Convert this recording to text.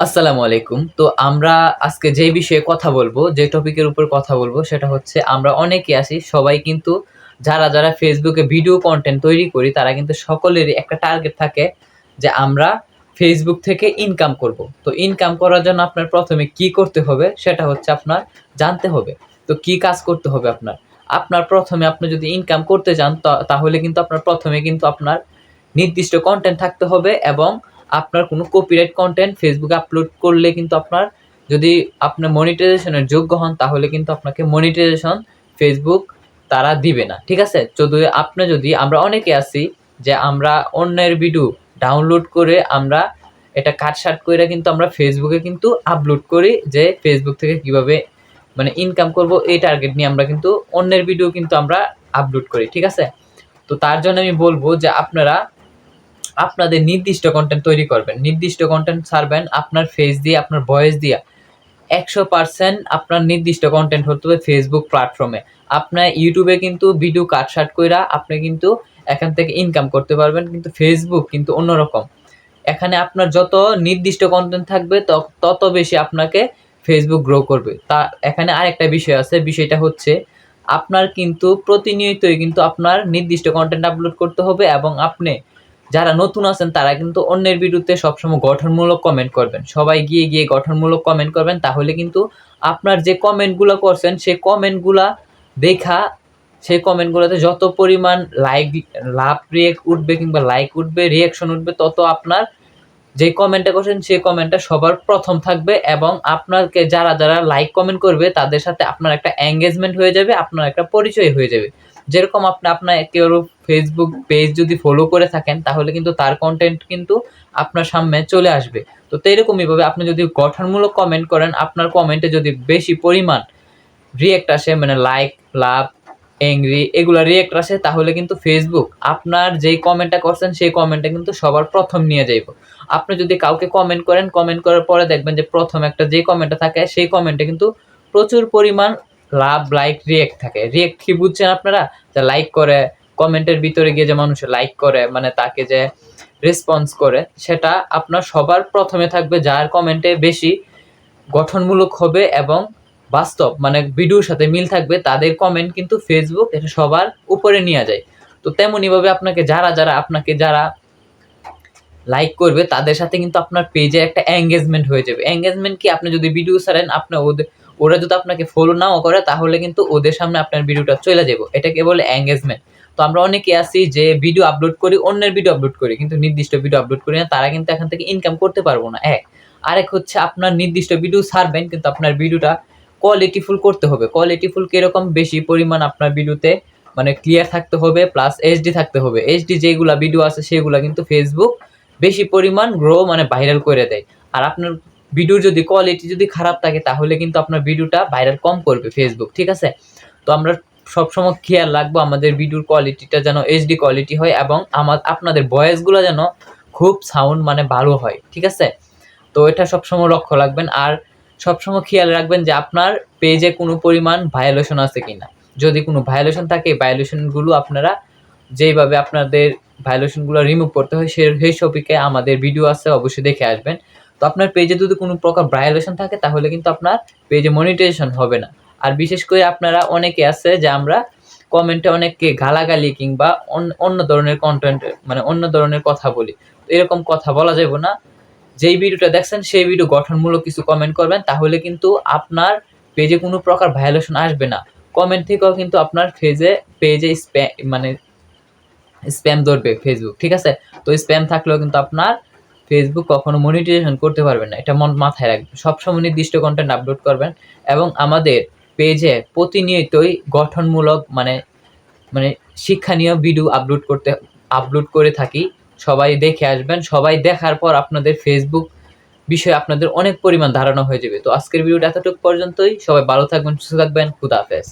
আসসালামু আলাইকুম। তো আমরা আজকে যে বিষয়ে কথা বলবো, যে টপিকের উপর কথা বলবো সেটা হচ্ছে আমরা অনেকে আছি সবাই কিন্তু যারা Facebook এ ভিডিও কনটেন্ট তৈরি করি তারা কিন্তু সকলেরই একটা টার্গেট থাকে যে আমরা Facebook থেকে ইনকাম করব। তো ইনকাম করার জন্য আপনার ১ম এ কি করতে হবে সেটা হচ্ছে আপনার জানতে হবে। তো কি কাজ করতে হবে আপনার? আপনার ১ম এ আপনি যদি ইনকাম করতে চান তাহলে কিন্তু আপনার ১ম এ কিন্তু আপনার নির্দিষ্ট কনটেন্ট থাকতে হবে এবং আপনার কোনো কপিরাইট কনটেন্ট ফেসবুকে আপলোড করলে কিন্তু আপনার যদি আপনি মনিটাইজেশনের যোগ্য হন তাহলে কিন্তু আপনাকে মনিটাইজেশন ফেসবুক তারা দিবে না। ঠিক আছে? যদি আমরা অনেকে আছি যে আমরা অন্যের ভিডিও ডাউনলোড করে আমরা এটা কাটসাট কইরা কিন্তু আমরা ফেসবুকে কিন্তু আপলোড করি যে ফেসবুক থেকে কিভাবে মানে ইনকাম করব এই টার্গেট নিয়ে আমরা কিন্তু অন্যের ভিডিও কিন্তু আমরা আপলোড করি। ঠিক আছে? তো তার জন্য আমি বলব যে আপনারা আপনাদের নির্দিষ্ট কনটেন্ট তৈরি করবেন। নির্দিষ্ট কনটেন্ট ছাড়বেন আপনার ফেস দিয়ে, আপনার ভয়েস দিয়া। ১০০% আপনার নির্দিষ্ট কনটেন্ট হতে হবে ফেসবুক প্ল্যাটফর্মে। আপনার ইউটিউবে কিন্তু ভিডিও কাটসাট কইরা আপনি কিন্তু এখান থেকে ইনকাম করতে পারবেন। কিন্তু ফেসবুক কিন্তু অন্যরকম। এখানে আপনার যত নির্দিষ্ট কনটেন্ট থাকবে তত বেশি আপনাকে ফেসবুক গ্রো করবে। এখানে আরেকটা বিষয় আছে। বিষয়টা হচ্ছে আপনার কিন্তু প্রতিনিয়তই কিন্তু আপনার নির্দিষ্ট কনটেন্ট আপলোড করতে হবে এবং আপনি যারা নতুন আছেন তারা কিন্তু অন্যের ভিডিওতে সবসময় গঠনমূলক কমেন্ট করবেন। সবাই গিয়ে গঠনমূলক কমেন্ট করবেন। তাহলে কিন্তু আপনার যে কমেন্টগুলা করছেন সেই কমেন্টগুলা দেখা সেই কমেন্টগুলোতে যত পরিমাণ রিঅ্যাক্ট উঠবে কিংবা লাইক উঠবে, রিঅ্যাকশন উঠবে তত আপনার যে কমেন্টটা করছেন সেই কমেন্টটা সবার ১ম থাকবে এবং আপনাকে যারা লাইক কমেন্ট করবে তাদের সাথে আপনার একটা এনগেজমেন্ট হয়ে যাবে, আপনার একটা পরিচয় হয়ে যাবে। যেরকম আপনার কেউ ফেসবুক পেজ যদি ফলো করে থাকেন তাহলে কিন্তু তার কনটেন্ট কিন্তু আপনার সামনে চলে আসবে। তো এরকমইভাবে আপনি যদি গঠনমূলক কমেন্ট করেন, আপনার কমেন্টে যদি বেশি পরিমাণ রিঅ্যাক্ট আসে মানে লাইক, লাভ, অ্যাংরি এগুলা রিঅ্যাক্ট আসে তাহলে কিন্তু ফেসবুক আপনার যেই কমেন্টটা করছেন সেই কমেন্টটা কিন্তু সবার ১ম নিয়ে যাইব। আপনি যদি কাউকে কমেন্ট করেন, কমেন্ট করার পরে দেখবেন যে ১ম একটা যে কমেন্টটা থাকে সেই কমেন্টে কিন্তু প্রচুর পরিমাণ লাভ, লাইক, রিঅ্যাক্ট থাকে। রিঅ্যাক্ট কি বুঝছেন আপনারা? যে লাইক করে, কমেন্টের ভিতরে গিয়ে যে মানুষ লাইক করে মানে তাকে যে রেসপন্স করে সেটা আপনার সবার ১ম এ থাকবে যার কমেন্টে বেশি গঠনমূলক হবে এবং বাস্তব মানে ভিডিওর সাথে মিল থাকবে তাদের কমেন্ট কিন্তু ফেসবুক এটা সবার উপরে নিয়ে যায়। তো তেমনিভাবে যারা লাইক করবে তাদের সাথে কিন্তু আপনার পেজে একটা এনগেজমেন্ট হয়ে যাবে। এনগেজমেন্ট কি? আপনি যদি ভিডিও ছাড়েন ওরা যদি আপনাকে ফলো নাও করে তাহলে কিন্তু ওদের সামনে আপনার ভিডিওটা চলে যাবে। এটাকে বলে এনগেজমেন্ট। তো আমরা অনেকে আছি যে ভিডিও আপলোড করি, অন্যের ভিডিও আপলোড করি কিন্তু নির্দিষ্ট ভিডিও আপলোড করি না। তারা কিন্তু এখান থেকে ইনকাম করতে পারবো না। আরেক হচ্ছে আপনার নির্দিষ্ট ভিডিও ছাড়বেন কিন্তু আপনার ভিডিওটা কোয়ালিটিফুল করতে হবে। কোয়ালিটিফুল কিরকম? বেশি পরিমাণ আপনার ভিডিওতে মানে ক্লিয়ার থাকতে হবে প্লাস এইচডি থাকতে হবে। এইচডি যেগুলা ভিডিও আছে সেগুলা কিন্তু ফেসবুক বেশি পরিমাণ মানে ভাইরাল করে দেয়। আর আপনার ভিডিওর যদি কোয়ালিটি যদি খারাপ থাকে তাহলে কিন্তু আপনার ভিডিওটা ভাইরাল কম করবে ফেসবুক। ঠিক আছে? তো আমরা সবসময় খেয়াল রাখবো আমাদের ভিডিওর কোয়ালিটিটা যেন এইচডি কোয়ালিটি হয় এবং আপনাদের ভয়েসগুলো যেন খুব সাউন্ড মানে ভালো হয়। ঠিক আছে? তো এটা সবসময় লক্ষ্য রাখবেন। আর সবসময় খেয়াল রাখবেন যে আপনার পেজে কোনো পরিমাণ ভায়োলেশন আছে কিনা। যদি কোনো ভায়োলেশন থাকে এই ভায়োলেশনগুলো আপনারা যেইভাবে আপনাদের ভায়োলেশনগুলো রিমুভ করতে হয় সেই টপিকে আমাদের ভিডিও আছে, অবশ্যই দেখে আসবেন। তো আপনার পেজে যদি কোনো প্রকার ভায়োলেশন থাকে তাহলে কিন্তু আপনার পেজে মনিটাইজেশন হবে না। আর বিশেষ করে আপনারা অনেকে আছে যে আমরা কমেন্টে অনেককে গালাগালি কিংবা অন্য ধরনের কনটেন্ট মানে অন্য ধরনের কথা বলি। তো এরকম কথা বলা যাবে না। যেই ভিডিওটা দেখছেন সেই ভিডিও গঠনমূলক কিছু কমেন্ট করবেন তাহলে কিন্তু আপনার পেজে কোনো প্রকার ভায়োলেশন আসবে না। কমেন্ট থেকেও কিন্তু আপনার পেজে মানে স্প্যাম ধরবে ফেসবুক। ঠিক আছে? তো স্প্যাম থাকলেও কিন্তু আপনার ফেসবুক কখনো মনিটাইজেশন করতে পারবেন না। এটা মাথায় রাখবেন। সবসময় নির্দিষ্ট কনটেন্ট আপলোড করবেন এবং আমাদের পেজে প্রতিনিয়তই গঠনমূলক মানে মানে শিক্ষণীয় ভিডিও আপলোড করে থাকি। সবাই দেখে আসবেন। সবাই দেখার পর আপনাদের ফেসবুক বিষয়ে আপনাদের অনেক পরিমাণ ধারণা হয়ে যাবে। তো আজকের ভিডিওটা এতটুকু পর্যন্তই। সবাই ভালো থাকবেন, সুস্থ থাকবেন। খোদা হাফেজ।